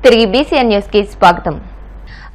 తిరిగి BCN news కి స్వాగతం.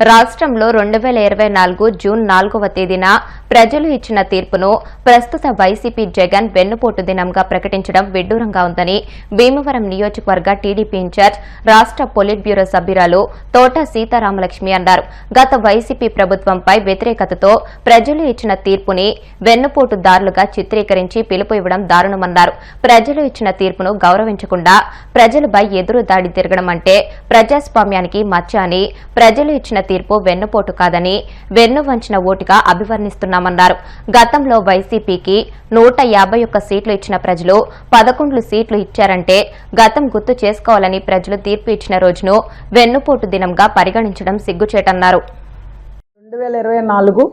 రాష్ట్రంలో 2024 జూన్ 4వ తేదీన ప్రజలు ఇచ్చిన తీర్పును ప్రస్తుత వైసీపీ జగన్ వెన్నుపోటు దినంగా ప్రకటించడం విడ్డూరంగా ఉందని భీమవరం నియోజకవర్గ టీడీపీ ఇన్ఛార్జ్ రాష్ట్ర పొలిట్ బ్యూరో సభ్యురాలు తోట సీతారామలక్ష్మి అన్నారు. గత వైసీపీ ప్రభుత్వంపై వ్యతిరేకతతో ప్రజలు ఇచ్చిన తీర్పుని వెన్నుపోటుదారులుగా చిత్రీకరించి పిలుపు ఇవ్వడం దారుణమన్నారు. ప్రజలు ఇచ్చిన తీర్పును గౌరవించకుండా ప్రజలపై ఎదురు దాడి తిరగడం అంటే ప్రజాస్వామ్యానికి మచ్చ అని, ప్రజలు ఇచ్చిన తీర్పు వెన్నుపోటు కాదని వెన్ను వంచిన ఓటుగా అభివర్ణిస్తున్నామన్నారు. గతంలో వైసీపీకి 151 సీట్లు ఇచ్చిన ప్రజలు 11 సీట్లు ఇచ్చారంటే గతం గుర్తు చేసుకోవాలని ప్రజలు తీర్పు ఇచ్చిన రోజును వెన్నుపోటు దినంగా పరిగణించడం సిగ్గుచేటన్నారు. 2024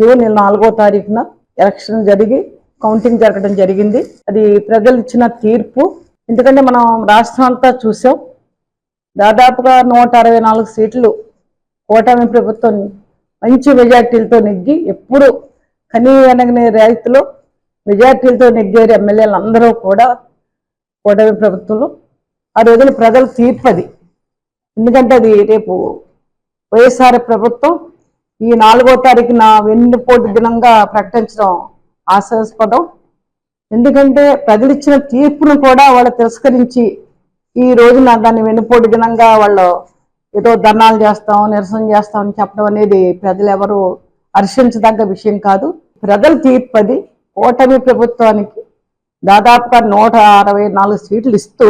జూన్ 4వ తారీఖున ఎలక్షన్ జరిగి కౌంటింగ్ జరగడం జరిగింది. అది ప్రజలు ఇచ్చిన తీర్పు. ఎందుకంటే మనం రాష్ట్రం అంతా చూసాం. దాదాపుగా 164 సీట్లు కూటమి ప్రభుత్వం మంచి మెజార్టీలతో నెగ్గి, ఎప్పుడు కనీయనగని రైతులు మెజార్టీలతో నెగ్గారు ఎమ్మెల్యేలు అందరూ కూడా కూటమి ప్రభుత్వంలో. ఆ రోజున ప్రజల తీర్పు అది. ఎందుకంటే అది రేపు వైఎస్ఆర్ ప్రభుత్వం ఈ 4వ తారీఖున వెన్నుపోటు దినంగా ప్రకటించడం ఆశాస్పదం. ఎందుకంటే ప్రజలు ఇచ్చిన తీర్పును కూడా వాళ్ళు తిరస్కరించి ఈ రోజున దాన్ని వెన్నుపోటు దినంగా వాళ్ళు ఏదో ధర్నాలు చేస్తాం, నిరసన చేస్తాం అని చెప్పడం అనేది ప్రజలు ఎవరు హర్షించదగ్గ విషయం కాదు. ప్రజల తీర్పు అది. కూటమి ప్రభుత్వానికి దాదాపుగా 164 సీట్లు ఇస్తూ,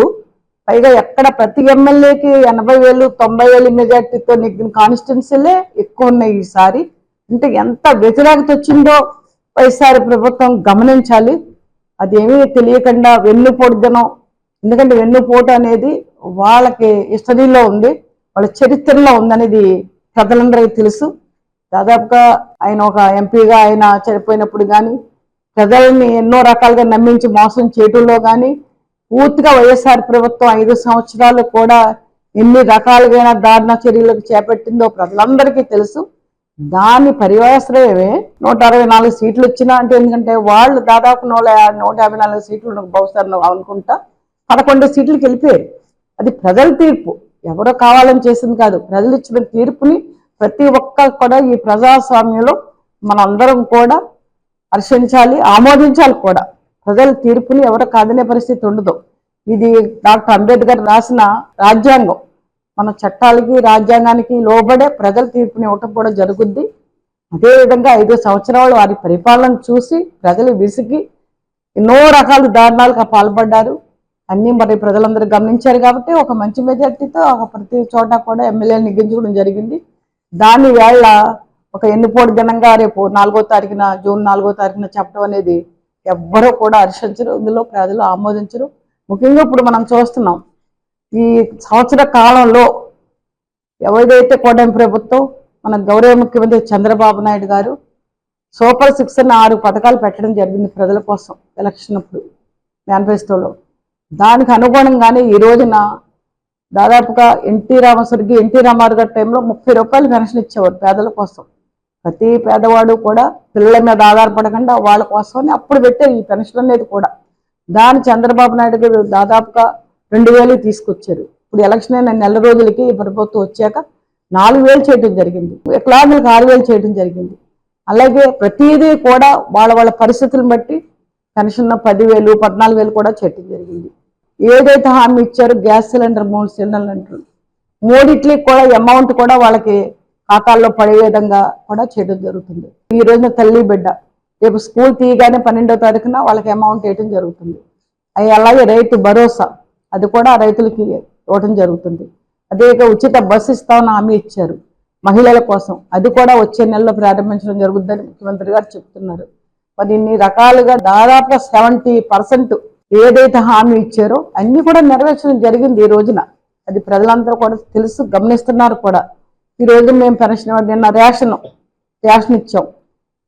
పైగా ఎక్కడ ప్రతి ఎమ్మెల్యేకి 80,000, 90,000 మెజార్టీతో నెగ్గిన కాన్స్టిట్యున్సీలే ఎక్కువ ఉన్నాయి ఈసారి. అంటే ఎంత వ్యతిరేకత వచ్చిందో వైఎస్ఆర్ ప్రభుత్వం గమనించాలి. అదేమీ తెలియకుండా వెన్నుపోటు దినం, ఎందుకంటే వెన్నుపోటు అనేది వాళ్ళకి హిస్టరీలో ఉంది, వాళ్ళ చరిత్రలో ఉందనేది ప్రజలందరికీ తెలుసు. దాదాపుగా ఆయన ఒక ఎంపీగా ఆయన చనిపోయినప్పుడు కానీ, ప్రజల్ని ఎన్నో రకాలుగా నమ్మించి మోసం చేయడంలో కానీ, పూర్తిగా వైఎస్ఆర్ ప్రభుత్వం 5 సంవత్సరాలు కూడా ఎన్ని రకాలుగా దారుణ చర్యలకు చేపట్టిందో ప్రజలందరికీ తెలుసు. దాని పర్యవసరమే 164 సీట్లు వచ్చినా అంటే, ఎందుకంటే వాళ్ళు దాదాపు 154 సీట్లు బహుశా అనుకుంటా 11 సీట్లకు వెళ్ళిపోయారు. అది ప్రజల తీర్పు, ఎవరో కావాలని చేసింది కాదు. ప్రజలు ఇచ్చిన తీర్పుని ప్రతి ఒక్క కూడా ఈ ప్రజాస్వామ్యంలో మనందరం కూడా హర్షించాలి, ఆమోదించాలి కూడా. ప్రజల తీర్పుని ఎవరో కాదనే పరిస్థితి ఉండదు. ఇది డాక్టర్ అంబేద్కర్ రాసిన రాజ్యాంగం. మన చట్టాలకి రాజ్యాంగానికి లోబడే ప్రజల తీర్పుని ఇవ్వటం కూడా జరుగుద్ది. అదేవిధంగా 5 సంవత్సరాలు వారి పరిపాలన చూసి ప్రజలు విసిగి ఎన్నో రకాల దారుణాలకు పాల్పడ్డారు. అన్నీ మరి ప్రజలందరూ గమనించారు కాబట్టి ఒక మంచి మెజార్టీతో ప్రతి చోట కూడా ఎమ్మెల్యేలు నెగ్గించుకోవడం జరిగింది. దాని వేళ ఒక ఎన్నుపోటు దినంగా రేపు 4వ తారీఖున జూన్ 4వ తారీఖున చెప్పడం అనేది ఎవ్వరూ కూడా హర్షించరు, ఇందులో ప్రజలు ఆమోదించరు. ముఖ్యంగా ఇప్పుడు మనం చూస్తున్నాం, ఈ సంవత్సర కాలంలో ఎవరిదైతే కూటమి ప్రభుత్వం మన గౌరవ ముఖ్యమంత్రి చంద్రబాబు నాయుడు గారు సూపర్ 6 అని 6 పథకాలు పెట్టడం జరిగింది ప్రజల కోసం ఎలక్షన్ అప్పుడు మేనిఫెస్టోలో. దానికి అనుగుణంగానే ఈ రోజున దాదాపుగా ఎన్టీ రామారావు గారి టైంలో 30 రూపాయలు పెన్షన్ ఇచ్చేవారు పేదల కోసం. ప్రతి పేదవాడు కూడా పిల్లల మీద ఆధారపడకుండా వాళ్ళ కోసమని అప్పుడు పెట్టే ఈ పెన్షన్ అనేది కూడా. దాని చంద్రబాబు నాయుడు గారు దాదాపుగా 2,000 తీసుకొచ్చారు. ఇప్పుడు ఎలక్షన్ అయిన నెల రోజులకి ఈ ప్రభుత్వం వచ్చాక 4,000 చేయడం జరిగింది, వికలాంగులకు 6,000 చేయడం జరిగింది. అలాగే ప్రతిదీ కూడా వాళ్ళ పరిస్థితులను బట్టి పెన్షన్ 10,000, 14,000 కూడా చేయడం జరిగింది. ఏదైతే హామీ ఇచ్చారో గ్యాస్ సిలిండర్ 3 సిలిండర్లు మూడిట్లకి కూడా అమౌంట్ కూడా వాళ్ళకి ఖాతాల్లో పడే విధంగా కూడా చేయడం జరుగుతుంది. ఈ రోజున తల్లి బిడ్డ రేపు స్కూల్ తీయగానే 12వ తారీఖున వాళ్ళకి అమౌంట్ వేయడం జరుగుతుంది. అలాగే రైతు భరోసా అది కూడా రైతులకి ఇవ్వడం జరుగుతుంది. అదే ఉచిత బస్సు ఇస్తామని హామీ ఇచ్చారు మహిళల కోసం, అది కూడా వచ్చే నెలలో ప్రారంభించడం జరుగుతుందని ముఖ్యమంత్రి గారు చెప్తున్నారు. మరి ఇన్ని రకాలుగా దాదాపుగా 70% ఏదైతే హామీ ఇచ్చారో అన్ని కూడా నెరవేర్చడం జరిగింది ఈ రోజున. అది ప్రజలందరూ కూడా తెలుసు, గమనిస్తున్నారు కూడా. ఈ రోజు మేము పెన్షన్ నిన్న రేషన్ ఇచ్చాం.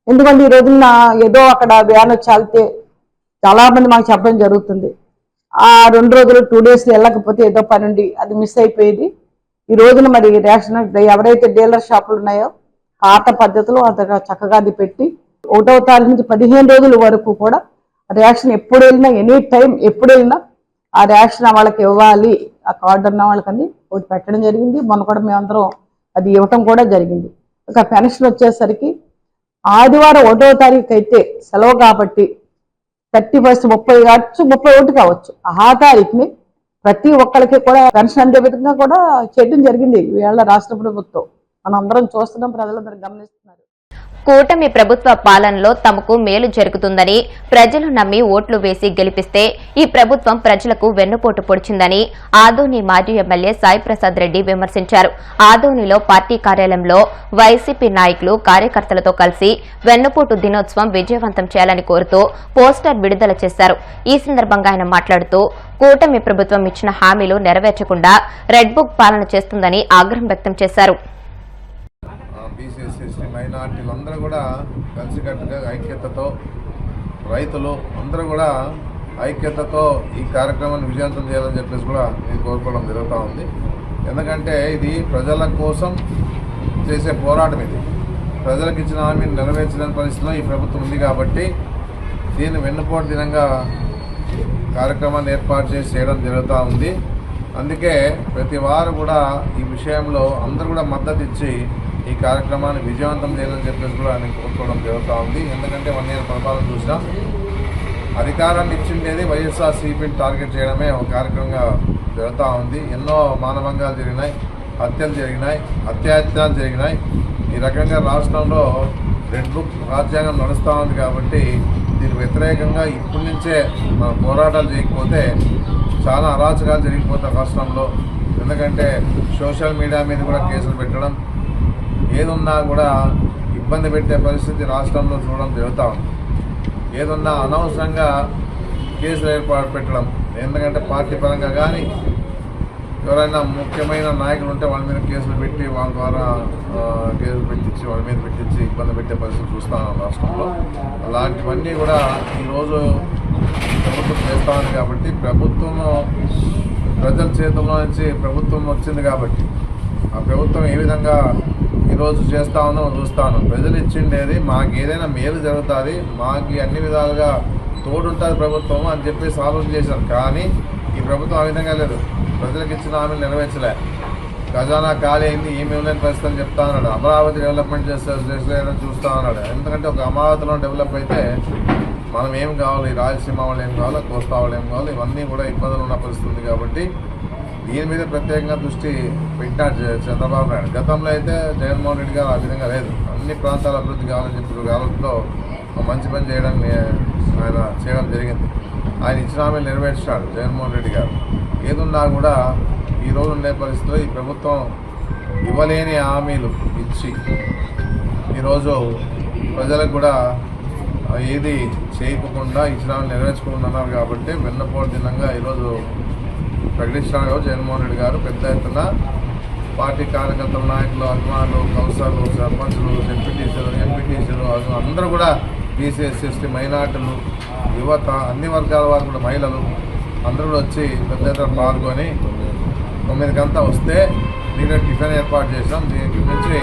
ఎందుకంటే ఈ రోజున ఏదో అక్కడ వ్యాన్ చాలితే చాలామంది మాకు చెప్పడం జరుగుతుంది, ఆ 2 రోజులు 2 days వెళ్ళకపోతే ఏదో పని ఉండి అది మిస్ అయిపోయేది. ఈ రోజున మరి రేషన్ ఎవరైతే డీలర్ షాపులు ఉన్నాయో పాత పద్ధతిలో అంతగా చక్కగా అది పెట్టి 1వ తారీఖు నుంచి 15 రోజుల వరకు కూడా రేషన్ ఎప్పుడు వెళ్ళినా ఎనీ టైం ఎప్పుడు వెళ్ళినా ఆ రేషన్ వాళ్ళకి ఇవ్వాలి ఆ కార్డు ఉన్న వాళ్ళకని ఒకటి పెట్టడం జరిగింది. మొన్న కూడా మేమందరం అది ఇవ్వటం కూడా జరిగింది. ఒక పెన్షన్ వచ్చేసరికి ఆదివారం 1వ తారీఖు అయితే సెలవు కాబట్టి 31, 30 కావచ్చు, 31 కావచ్చు, ఆ తారీఖుని ప్రతి ఒక్కరికి కూడా పెన్షన్ అందే విధంగా కూడా చేయడం జరిగింది. ఈవేళ రాష్ట్ర ప్రభుత్వం మనందరం చూస్తున్నాం, ప్రజలందరూ గమనిస్తున్నారు. కూటమి ప్రభుత్వ పాలనలో తమకు మేలు జరుగుతుందని ప్రజలు నమ్మి ఓట్లు వేసి గెలిపిస్తే ఈ ప్రభుత్వం ప్రజలకు వెన్నుపోటు పొడిచిందని ఆదోని మాజీ ఎమ్మెల్యే సాయి ప్రసాద్ రెడ్డి విమర్శించారు. ఆదోనిలో పార్టీ కార్యాలయంలో వైసీపీ నాయకులు కార్యకర్తలతో కలిసి వెన్నుపోటు దినోత్సవం విజయవంతం చేయాలని కోరుతూ పోస్టర్ విడుదల చేశారు. ఈ సందర్భంగా ఆయన మాట్లాడుతూ కూటమి ప్రభుత్వం ఇచ్చిన హామీలు నెరవేర్చకుండా రెడ్ బుక్ పాలన చేస్తుందని ఆగ్రహం వ్యక్తం చేశారు. బీసీ, ఎస్సీ, మైనార్టీలు అందరూ కూడా కలిసికట్టుగా ఐక్యతతో, రైతులు అందరూ కూడా ఐక్యతతో ఈ కార్యక్రమాన్ని విజయవంతం చేయాలని చెప్పేసి కూడా నేను కోరుకోవడం జరుగుతూ ఉంది. ఎందుకంటే ఇది ప్రజల కోసం చేసే పోరాటం. ఇది ప్రజలకు ఇచ్చిన హామీని నెరవేర్చలేని పరిస్థితిలో ఈ ప్రభుత్వం ఉంది కాబట్టి దీన్ని వెన్నుపోటు దినంగా కార్యక్రమాన్ని ఏర్పాటు చేసి చేయడం జరుగుతూ ఉంది. అందుకే ప్రతి వారు కూడా ఈ విషయంలో అందరూ కూడా మద్దతు ఇచ్చి ఈ కార్యక్రమాన్ని విజయవంతం చేయాలని చెప్పేసి కూడా నేను కోరుకోవడం జరుగుతూ ఉంది. ఎందుకంటే 1 year పరిపాలన చూసినాం, అధికారాన్ని ఇచ్చిండేది వైఎస్ఆర్సీపీని టార్గెట్ చేయడమే ఒక కార్యక్రమంగా జరుగుతూ ఉంది. ఎన్నో మానభంగాలు జరిగినాయి, హత్యలు జరిగినాయి, అత్యాచారాలు జరిగినాయి. ఈ రకంగా రాష్ట్రంలో రెడ్ బుక్ రాజ్యాంగం నడుస్తూ ఉంది కాబట్టి దీనికి వ్యతిరేకంగా ఇప్పటి నుంచే మన పోరాటాలు చేయకపోతే చాలా అరాచకాలు జరిగిపోతాయి రాష్ట్రంలో. ఎందుకంటే సోషల్ మీడియా మీద కూడా కేసులు పెట్టడం, ఏదున్నా కూడా ఇబ్బంది పెట్టే పరిస్థితి రాష్ట్రంలో చూడడం జరుగుతూ ఉంది. ఏదున్నా అనవసరంగా కేసులు ఏర్పాటు పెట్టడం, ఎందుకంటే పార్టీ పరంగా కానీ ఎవరైనా ముఖ్యమైన నాయకులు ఉంటే వాళ్ళ మీద కేసులు పెట్టి వాళ్ళ ద్వారా కేసులు పెట్టించి వాళ్ళ మీద పెట్టించి ఇబ్బంది పెట్టే పరిస్థితి చూస్తాను రాష్ట్రంలో. అలాంటివన్నీ కూడా ఈరోజు ప్రభుత్వం చేస్తూ ఉంది కాబట్టి ప్రభుత్వం ప్రజల చేతుల్లో నుంచి ప్రభుత్వం వచ్చింది కాబట్టి ఆ ప్రభుత్వం ఏ విధంగా ఈరోజు చేస్తామో చూస్తాను. ప్రజలు ఇచ్చిండేది మాకు ఏదైనా మేలు జరుగుతుంది, మాకు అన్ని విధాలుగా తోడుంటుంది ప్రభుత్వం అని చెప్పేసి ఆలోచన చేశారు. కానీ ఈ ప్రభుత్వం ఆ విధంగా లేదు. ప్రజలకు ఇచ్చిన హామీలు నెరవేర్చలే, ఖజానా ఖాళీ అయింది, ఏమేమి లేని పరిస్థితి అని చెప్తా ఉన్నాడు. అమరావతి డెవలప్మెంట్ చేసేదని చూస్తూ ఉన్నాడు. ఎందుకంటే ఒక అమరావతిలో డెవలప్ అయితే మనం ఏం కావాలి, రాయలసీమ వాళ్ళు ఏం కావాలో, కోస్తా వాళ్ళు ఏం కావాలి, ఇవన్నీ కూడా ఇబ్బందులు ఉన్న పరిస్థితి ఉంది కాబట్టి దీని మీద ప్రత్యేకంగా దృష్టి పెట్టినాడు చంద్రబాబు నాయుడు. గతంలో అయితే జగన్మోహన్ రెడ్డి గారు ఆ విధంగా లేదు. అన్ని ప్రాంతాల అభివృద్ధి కావాలని చెప్పి ఆలోచనతో మంచి పని ఆయన చేయడం జరిగింది. ఆయన ఇచ్చిన హామీలు నెరవేర్చాడు జగన్మోహన్ రెడ్డి గారు. ఏదున్నా కూడా ఈరోజు ఉండే పరిస్థితిలో ఈ ప్రభుత్వం ఇవ్వలేని హామీలు ఇచ్చి ఈరోజు ప్రజలకు కూడా ఏది చేయకుండా ఇచ్చిన హామీలు నెరవేర్చుకోకుండా ఉన్నారు కాబట్టి వెన్నపోటు దినంగా ఈరోజు ప్రకటించారు జగన్మోహన్ రెడ్డి గారు. పెద్ద ఎత్తున పార్టీ కార్యకర్తల, నాయకులు, అభిమానులు, కౌన్సిలర్లు, సర్పంచులు, ఎంపీటీసీలు అందరూ కూడా బీసీ, ఎస్సీ, మైనార్టీలు, యువత, అన్ని వర్గాల వారు కూడా, మహిళలు అందరూ కూడా వచ్చి పెద్ద ఎత్తున పాల్గొని 9 గంటల వస్తే దీనికి టిఫిన్ ఏర్పాటు చేసాం. దీనికి నుంచి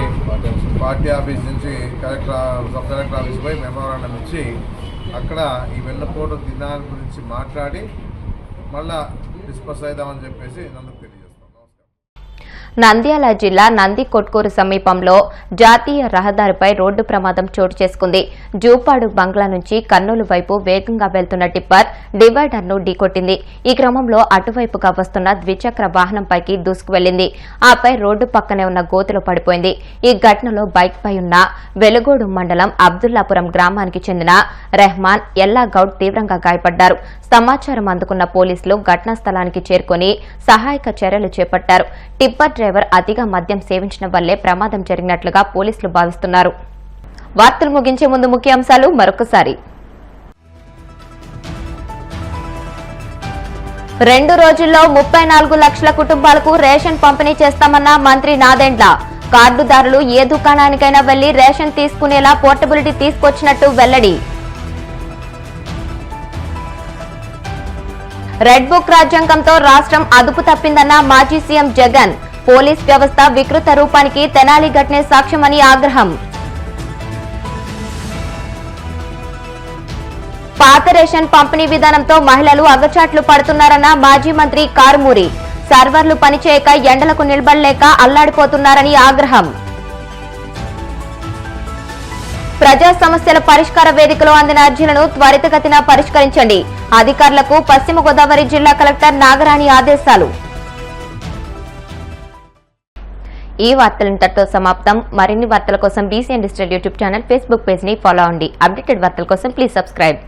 పార్టీ ఆఫీస్ నుంచి సబ్ కలెక్టర్ ఆఫీస్ పోయి మెమోరాండం ఇచ్చి అక్కడ ఈ వెన్నపోటు దినాల గురించి మాట్లాడి మళ్ళా డిస్పస్ అవుదామని చెప్పేసి నన్ను తెలియజేస్తాను. నంద్యాల జిల్లా నంది కొట్కూరు సమీపంలో జాతీయ రహదారిపై రోడ్డు ప్రమాదం చోటు చేసుకుంది. జూపాడు బంగ్లా నుంచి కర్నూలు వైపు వేగంగా వెళ్తున్న టిప్పర్ డివైడర్ను ఢీకొట్టింది. ఈ క్రమంలో అటువైపుగా వస్తున్న ద్విచక్ర వాహనంపైకి దూసుకువెళ్లింది. ఆపై రోడ్డు పక్కనే ఉన్న గోతిలో పడిపోయింది. ఈ ఘటనలో బైక్ పై ఉన్న వెలుగోడు మండలం అబ్దుల్లాపురం గ్రామానికి చెందిన రెహమాన్ ఎల్లాగౌడ్ తీవ్రంగా గాయపడ్డారు. సమాచారం అందుకున్న పోలీసులు ఘటనా స్థలానికి చేరుకుని సహాయక చర్యలు చేపట్టారు. టిప్పర్ డ్రైవర్ అతిగా మద్యం సేవించడం వల్లే ప్రమాదం జరిగినట్లుగా పోలీసులు భావిస్తున్నారు. వార్తలు ముగించే ముందు ముఖ్యాంశాలు మరొకసారి. 2 రోజుల్లో 34 లక్షల కుటుంబాలకు రేషన్ పంపిణీ చేస్తామన్న మంత్రి నాదెండ్ల. కార్డుదారులు ఏ దుకాణానికైనా వెళ్లి రేషన్ తీసుకునేలా పోర్టబిలిటీ తీసుకొచ్చినట్టు వెల్లడి. రెడ్ బుక్ రాజ్యాంగంతో రాష్ట్రం అదుపు తప్పిందన్న మాజీ సీఎం జగన్. పోలీస్ వ్యవస్థ వికృత రూపానికి తెనాలి ఘటనే సాక్ష్యమని ఆగ్రహం. పాత రేషన్ పంపిణీ విధానంతో మహిళలు అగచాట్లు పడుతున్నారన్న మాజీ మంత్రి కారుమూరి. సర్వర్లు పనిచేయక ఎండలకు నిలబడలేక అల్లాడిపోతున్నారని ఆగ్రహం. ప్రజా సమస్యల పరిష్కార వేదికలో అందిన అర్జీలను త్వరితగతిన పరిష్కరించండి. అధికారులకు పశ్చిమ గోదావరి జిల్లా కలెక్టర్ నాగరాణి ఆదేశాలు. ఈ వార్తలు ఇంతటితో సమాప్తం. మరిన్ని వార్తల కోసం BCN digital YouTube channel, Facebook page ని ఫాలో అవ్వండి. అప్డేటెడ్ వార్తల కోసం ప్లీజ్ సబ్స్క్రైబ్.